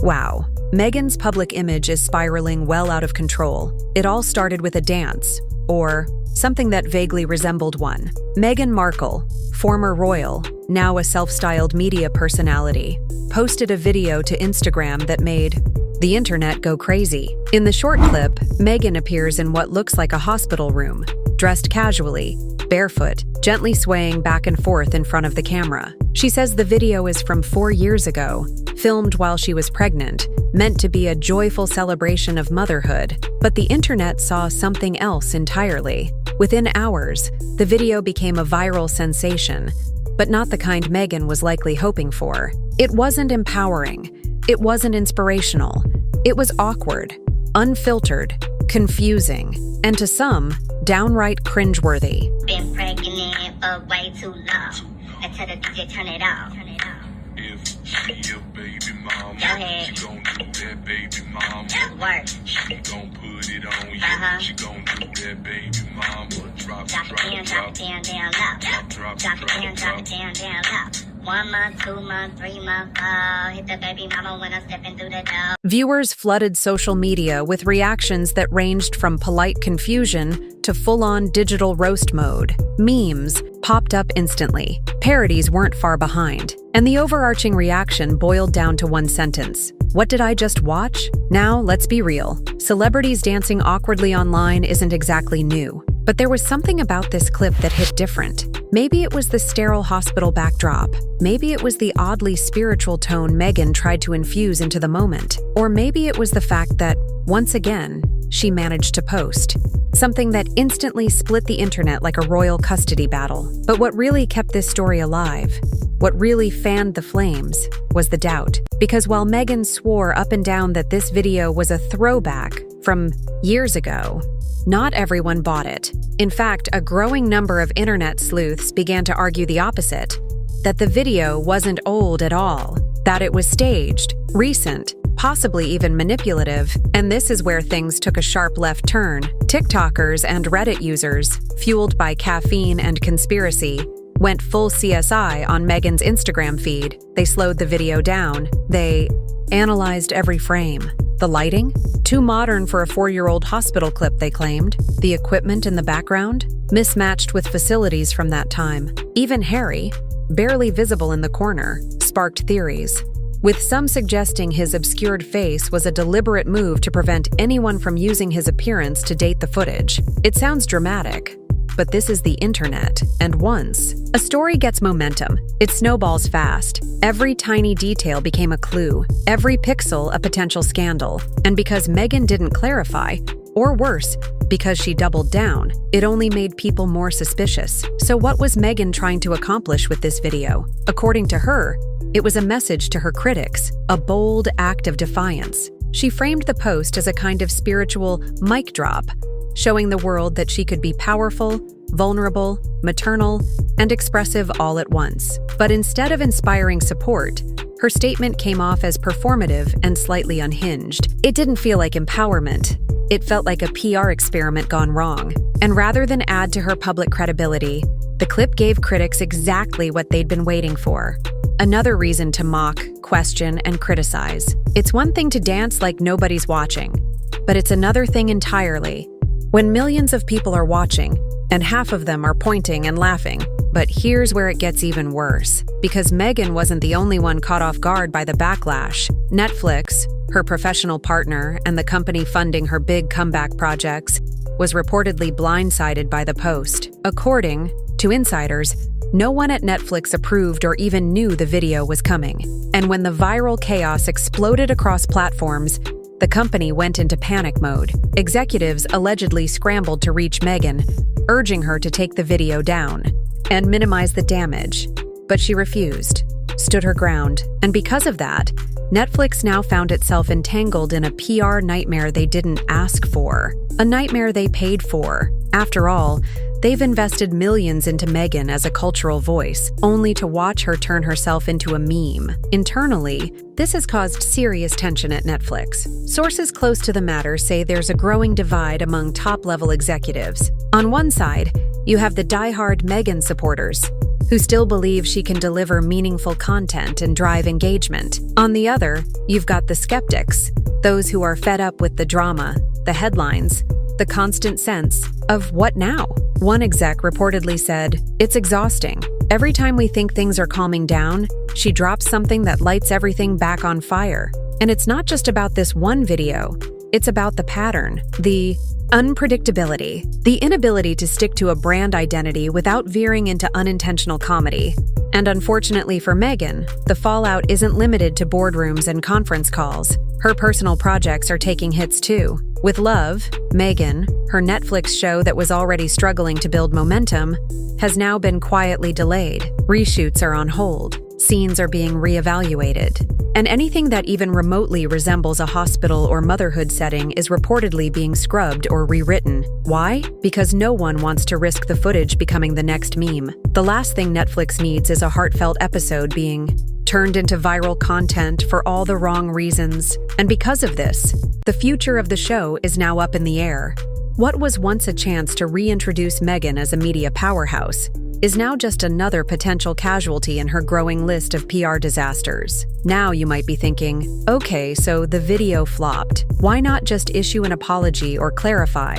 Wow, Meghan's public image is spiraling well out of control. It all started with a dance, or something that vaguely resembled one. Meghan Markle, former royal, now a self-styled media personality, posted a video to Instagram that made the internet go crazy. In the short clip, Meghan appears in what looks like a hospital room, dressed casually, barefoot, gently swaying back and forth in front of the camera. She says the video is from 4 years ago, filmed while she was pregnant, meant to be a joyful celebration of motherhood, but the internet saw something else entirely. Within hours, the video became a viral sensation, but not the kind Meghan was likely hoping for. It wasn't empowering. It wasn't inspirational. It was awkward, unfiltered, confusing, and to some, downright cringeworthy. Been pregnant for way too long. I tell the DJ turn it off. If she a baby mama, Go ahead. she gon' do that baby mama. Work. She gon' put it on you. She gon' do that baby mama. Drop, Drop it down, drop it down, down low. drop, Drop it down, drop it down, down low. 1 month, 2 month, 3 month, hit the baby mama when I'm stepping through the door. Viewers flooded social media with reactions that ranged from polite confusion to full-on digital roast mode. Memes popped up instantly. Parodies weren't far behind. And the overarching reaction boiled down to one sentence. What did I just watch? Now, let's be real. Celebrities dancing awkwardly online isn't exactly new. But there was something about this clip that hit different. Maybe it was the sterile hospital backdrop. Maybe it was the oddly spiritual tone Meghan tried to infuse into the moment. Or maybe it was the fact that, once again, she managed to post something that instantly split the internet like a royal custody battle. But what really kept this story alive, what really fanned the flames, was the doubt. Because while Meghan swore up and down that this video was a throwback from years ago, not everyone bought it. In fact, a growing number of internet sleuths began to argue the opposite, that the video wasn't old at all, that it was staged, recent, possibly even manipulative, and this is where things took a sharp left turn. TikTokers and Reddit users, fueled by caffeine and conspiracy, went full CSI on Meghan's Instagram feed. They slowed the video down. They analyzed every frame. The lighting? Too modern for a 4-year-old hospital clip, they claimed. The equipment in the background? Mismatched with facilities from that time. Even Harry, barely visible in the corner, sparked theories, with some suggesting his obscured face was a deliberate move to prevent anyone from using his appearance to date the footage. It sounds dramatic, but this is the internet, and once a story gets momentum, it snowballs fast. Every tiny detail became a clue, every pixel a potential scandal. And because Meghan didn't clarify, or worse, because she doubled down, it only made people more suspicious. So what was Meghan trying to accomplish with this video? According to her, it was a message to her critics, a bold act of defiance. She framed the post as a kind of spiritual mic drop, showing the world that she could be powerful, vulnerable, maternal, and expressive all at once. But instead of inspiring support, her statement came off as performative and slightly unhinged. It didn't feel like empowerment. It felt like a PR experiment gone wrong. And rather than add to her public credibility, the clip gave critics exactly what they'd been waiting for. Another reason to mock, question, and criticize. It's one thing to dance like nobody's watching, but it's another thing entirely when millions of people are watching, and half of them are pointing and laughing. But here's where it gets even worse, because Meghan wasn't the only one caught off guard by the backlash. Netflix, her professional partner and the company funding her big comeback projects, was reportedly blindsided by the post. According to insiders, no one at Netflix approved or even knew the video was coming. And when the viral chaos exploded across platforms, the company went into panic mode. Executives allegedly scrambled to reach Meghan, urging her to take the video down and minimize the damage. But she refused, stood her ground, and because of that, Netflix now found itself entangled in a PR nightmare they didn't ask for, a nightmare they paid for. After all, they've invested millions into Meghan as a cultural voice, only to watch her turn herself into a meme. Internally, this has caused serious tension at Netflix. Sources close to the matter say there's a growing divide among top-level executives. On one side, you have the die-hard Meghan supporters, who still believe she can deliver meaningful content and drive engagement. On the other, you've got the skeptics, those who are fed up with the drama, the headlines, the constant sense of what now? One exec reportedly said, "It's exhausting. Every time we think things are calming down, she drops something that lights everything back on fire." And it's not just about this one video. It's about the pattern, the unpredictability, the inability to stick to a brand identity without veering into unintentional comedy. And unfortunately for Meghan, the fallout isn't limited to boardrooms and conference calls. Her personal projects are taking hits too. With Love, Meghan, her Netflix show that was already struggling to build momentum, has now been quietly delayed. Reshoots are on hold. Scenes are being reevaluated. And anything that even remotely resembles a hospital or motherhood setting is reportedly being scrubbed or rewritten. Why? Because no one wants to risk the footage becoming the next meme. The last thing Netflix needs is a heartfelt episode being turned into viral content for all the wrong reasons. And because of this, the future of the show is now up in the air. What was once a chance to reintroduce Meghan as a media powerhouse is now just another potential casualty in her growing list of PR disasters. Now you might be thinking, okay, so the video flopped. Why not just issue an apology or clarify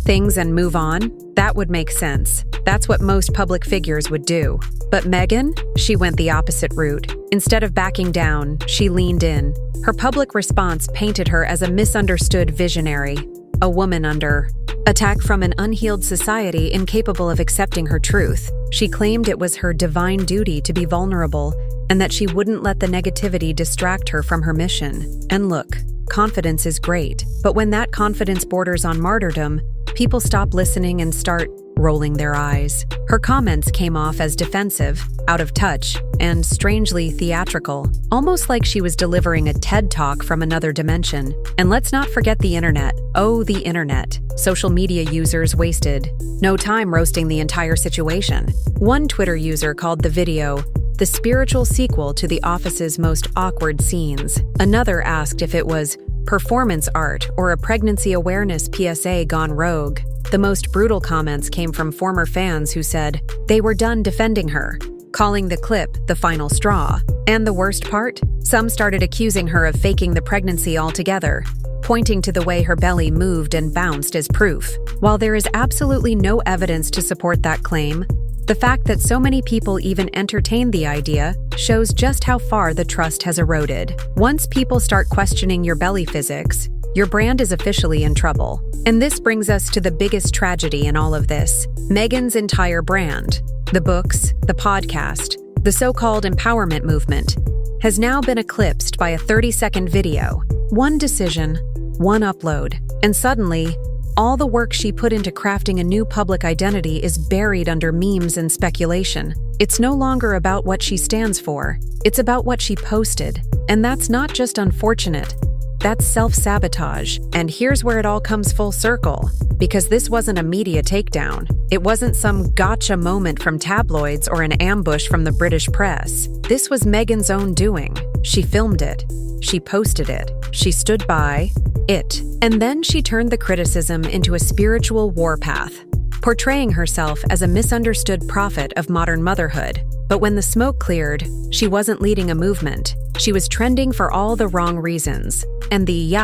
things and move on? That would make sense. That's what most public figures would do. But Meghan, she went the opposite route. Instead of backing down, she leaned in. Her public response painted her as a misunderstood visionary, a woman under attack from an unhealed society incapable of accepting her truth. She claimed it was her divine duty to be vulnerable and that she wouldn't let the negativity distract her from her mission. And look, confidence is great, but when that confidence borders on martyrdom, people stop listening and start rolling their eyes. Her comments came off as defensive, out of touch, and strangely theatrical, almost like she was delivering a TED Talk from another dimension. And let's not forget the internet. Oh, the internet. Social media users wasted no time roasting the entire situation. One Twitter user called the video the spiritual sequel to The Office's most awkward scenes. Another asked if it was performance art or a pregnancy awareness PSA gone rogue. The most brutal comments came from former fans who said they were done defending her, calling the clip the final straw. And the worst part? Some started accusing her of faking the pregnancy altogether, pointing to the way her belly moved and bounced as proof. While there is absolutely no evidence to support that claim, the fact that so many people even entertained the idea shows just how far the trust has eroded. Once people start questioning your belly physics, your brand is officially in trouble. And this brings us to the biggest tragedy in all of this. Meghan's entire brand, the books, the podcast, the so-called empowerment movement, has now been eclipsed by a 30-second video. One decision, one upload, and suddenly, all the work she put into crafting a new public identity is buried under memes and speculation. It's no longer about what she stands for. It's about what she posted. And that's not just unfortunate. That's self-sabotage. And here's where it all comes full circle. Because this wasn't a media takedown. It wasn't some gotcha moment from tabloids or an ambush from the British press. This was Meghan's own doing. She filmed it. She posted it. She stood by it. And then she turned the criticism into a spiritual warpath, portraying herself as a misunderstood prophet of modern motherhood. But when the smoke cleared, she wasn't leading a movement. She was trending for all the wrong reasons. And the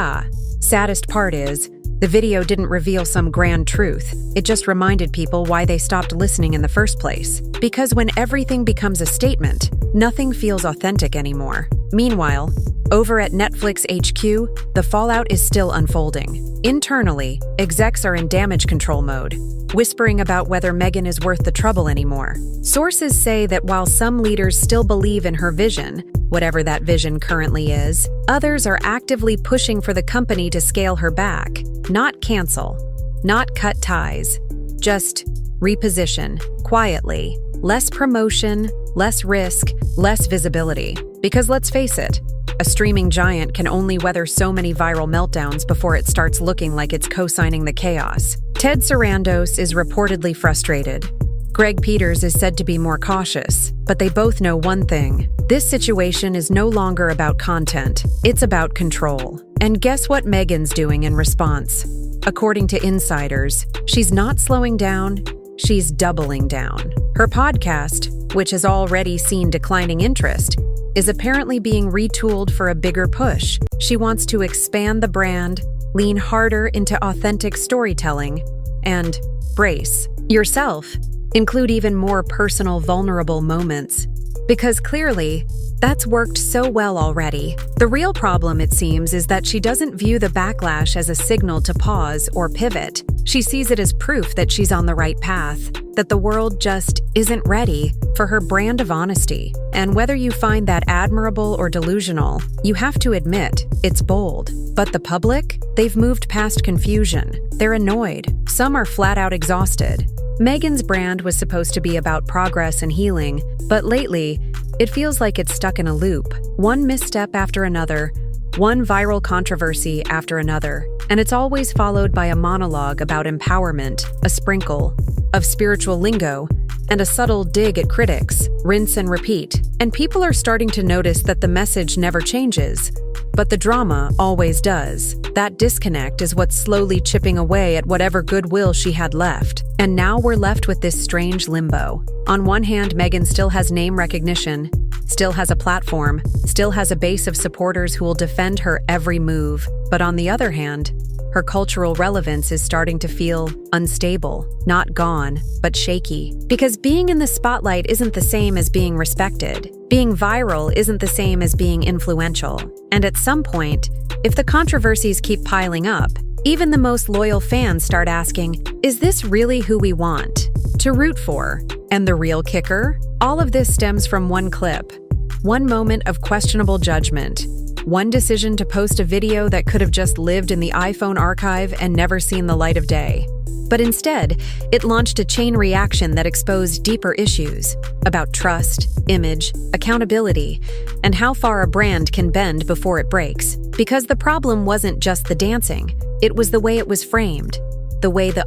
saddest part is, the video didn't reveal some grand truth. It just reminded people why they stopped listening in the first place. Because when everything becomes a statement, nothing feels authentic anymore. Meanwhile, over at Netflix HQ, the fallout is still unfolding. Internally, execs are in damage control mode, whispering about whether Meghan is worth the trouble anymore. Sources say that while some leaders still believe in her vision, whatever that vision currently is, others are actively pushing for the company to scale her back. Not cancel, not cut ties, just reposition, quietly. Less promotion, less risk, less visibility. Because let's face it, a streaming giant can only weather so many viral meltdowns before it starts looking like it's co-signing the chaos. Ted Sarandos is reportedly frustrated. Greg Peters is said to be more cautious, but they both know one thing. This situation is no longer about content, it's about control. And guess what Meghan's doing in response? According to insiders, she's not slowing down, she's doubling down. Her podcast, which has already seen declining interest, is apparently being retooled for a bigger push. She wants to expand the brand, lean harder into authentic storytelling, and brace yourself, include even more personal, vulnerable moments. Because clearly, that's worked so well already. The real problem, it seems, is that she doesn't view the backlash as a signal to pause or pivot. She sees it as proof that she's on the right path, that the world just isn't ready for her brand of honesty. And whether you find that admirable or delusional, you have to admit, it's bold. But the public? They've moved past confusion. They're annoyed. Some are flat out exhausted. Meghan's brand was supposed to be about progress and healing, but lately, it feels like it's stuck in a loop. One misstep after another, one viral controversy after another, and it's always followed by a monologue about empowerment, a sprinkle of spiritual lingo, and a subtle dig at critics, rinse and repeat. And people are starting to notice that the message never changes, but the drama always does. That disconnect is what's slowly chipping away at whatever goodwill she had left. And now we're left with this strange limbo. On one hand, Meghan still has name recognition, still has a platform, still has a base of supporters who will defend her every move. But on the other hand, her cultural relevance is starting to feel unstable, not gone, but shaky. Because being in the spotlight isn't the same as being respected. Being viral isn't the same as being influential. And at some point, if the controversies keep piling up, even the most loyal fans start asking, is this really who we want to root for? And the real kicker? All of this stems from one clip, one moment of questionable judgment, one decision to post a video that could have just lived in the iPhone archive and never seen the light of day. But instead, it launched a chain reaction that exposed deeper issues about trust, image, accountability, and how far a brand can bend before it breaks. Because the problem wasn't just the dancing, it was the way it was framed, the way the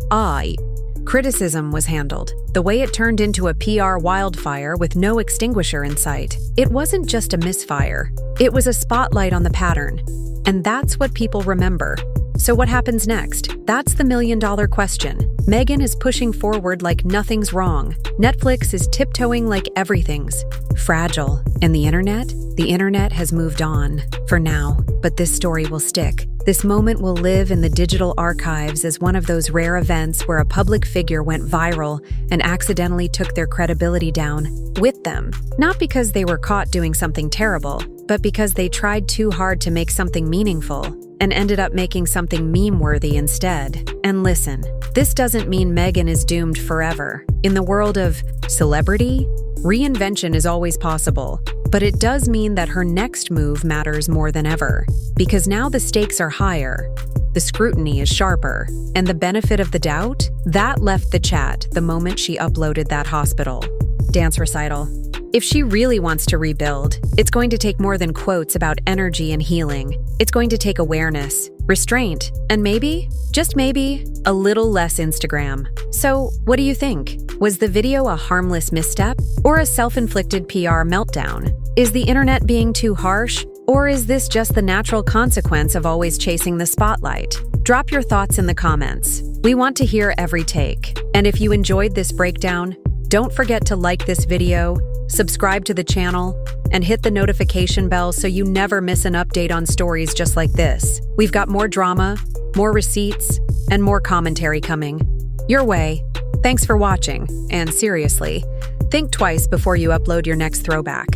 criticism was handled, the way it turned into a PR wildfire with no extinguisher in sight. It wasn't just a misfire, it was a spotlight on the pattern. And that's what people remember. So what happens next? That's the million-dollar question. Meghan is pushing forward like nothing's wrong. Netflix is tiptoeing like everything's fragile. And the internet has moved on, for now. But this story will stick. This moment will live in the digital archives as one of those rare events where a public figure went viral and accidentally took their credibility down with them. Not because they were caught doing something terrible, but because they tried too hard to make something meaningful and ended up making something meme-worthy instead. And listen, this doesn't mean Meghan is doomed forever. In the world of celebrity, reinvention is always possible. But it does mean that her next move matters more than ever. Because now the stakes are higher, the scrutiny is sharper, and the benefit of the doubt, that left the chat the moment she uploaded that hospital dance recital. If she really wants to rebuild, it's going to take more than quotes about energy and healing. It's going to take awareness, restraint, and maybe, just maybe, a little less Instagram. So, what do you think? Was the video a harmless misstep or a self-inflicted PR meltdown? Is the internet being too harsh? Or is this just the natural consequence of always chasing the spotlight? Drop your thoughts in the comments. We want to hear every take. And if you enjoyed this breakdown, don't forget to like this video, subscribe to the channel, and hit the notification bell so you never miss an update on stories just like this. We've got more drama, more receipts, and more commentary coming your way. Thanks for watching, and seriously, think twice before you upload your next throwback.